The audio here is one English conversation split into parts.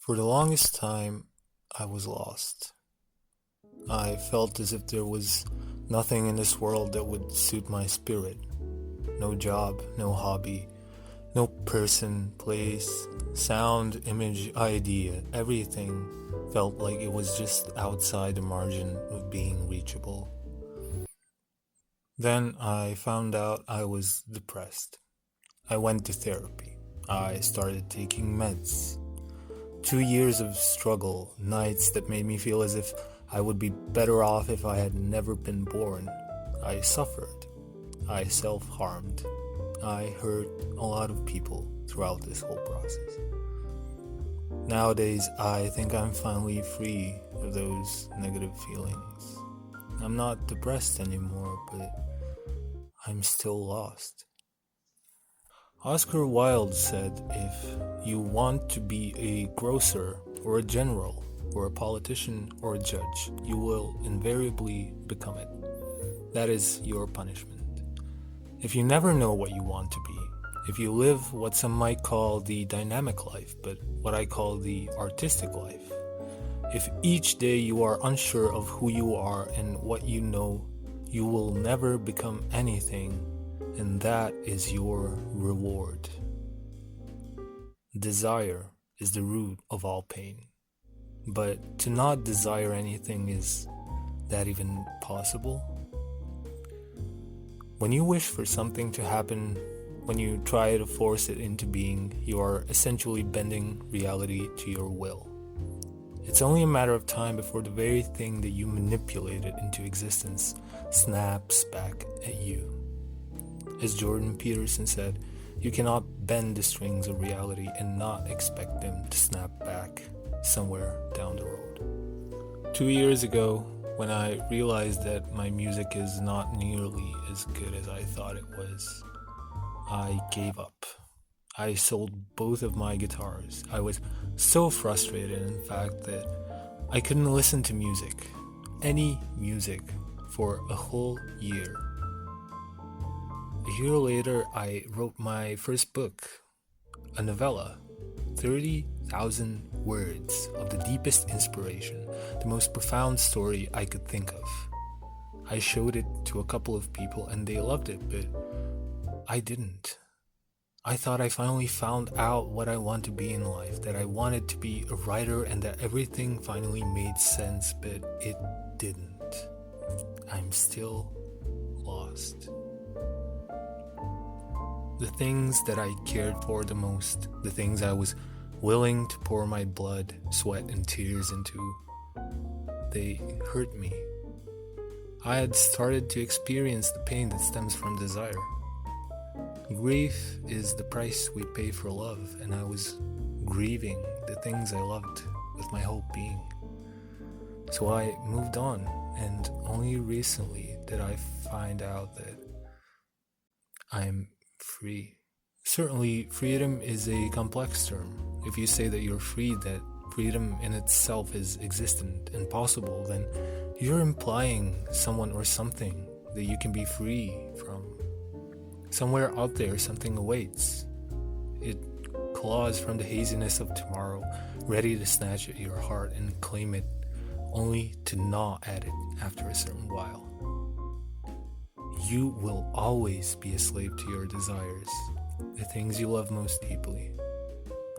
For the longest time, I was lost. I felt as if there was nothing in this world that would suit my spirit. No job, no hobby, no person, place, sound, image, idea. Everything felt like it was just outside the margin of being reachable. Then I found out I was depressed. I went to therapy. I started taking meds. 2 years of struggle, nights that made me feel as if I would be better off if I had never been born. I suffered. I self-harmed. I hurt a lot of people throughout this whole process. Nowadays, I think I'm finally free of those negative feelings. I'm not depressed anymore, but I'm still lost. Oscar Wilde said if you want to be a grocer or a general or a politician or a judge, you will invariably become it. That is your punishment. If you never know what you want to be, if you live what some might call the dynamic life, but what I call the artistic life, if each day you are unsure of who you are and what you know, you will never become anything, and that is your reward. Desire is the root of all pain. But to not desire anything, is that even possible? When you wish for something to happen, when you try to force it into being, you are essentially bending reality to your will. It's only a matter of time before the very thing that you manipulated into existence snaps back at you. As Jordan Peterson said, you cannot bend the strings of reality and not expect them to snap back somewhere down the road. 2 years ago, when I realized that my music is not nearly as good as I thought it was, I gave up. I sold both of my guitars. I was so frustrated, in fact, that I couldn't listen to music, any music, for a whole year. A year later, I wrote my first book, a novella, 30,000 words of the deepest inspiration, the most profound story I could think of. I showed it to a couple of people and they loved it, but I didn't. I thought I finally found out what I want to be in life, that I wanted to be a writer and that everything finally made sense, but it didn't. I'm still lost. The things that I cared for the most, the things I was willing to pour my blood, sweat, and tears into, they hurt me. I had started to experience the pain that stems from desire. Grief is the price we pay for love, and I was grieving the things I loved with my whole being. So I moved on, and only recently did I find out that I'm free. Certainly, freedom is a complex term. If you say that you're free, that freedom in itself is existent and possible, then you're implying someone or something that you can be free from. Somewhere out there, something awaits. It claws from the haziness of tomorrow, ready to snatch at your heart and claim it, only to gnaw at it after a certain while. You will always be a slave to your desires, the things you love most deeply.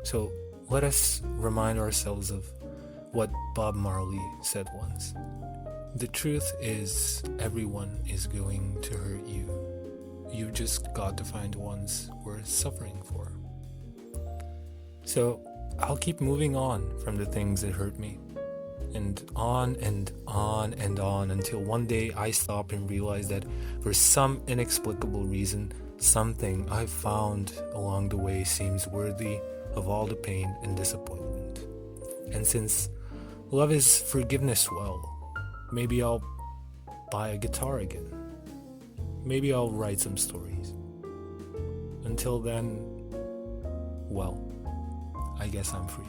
So let us remind ourselves of what Bob Marley said once. The truth is, everyone is going to hurt you. You've just got to find the ones worth suffering for. So I'll keep moving on from the things that hurt me, and on and on and on, until one day I stop and realize that for some inexplicable reason, something I've found along the way seems worthy of all the pain and disappointment. And since love is forgiveness, well, maybe I'll buy a guitar again. Maybe I'll write some stories. Until then, well, I guess I'm free.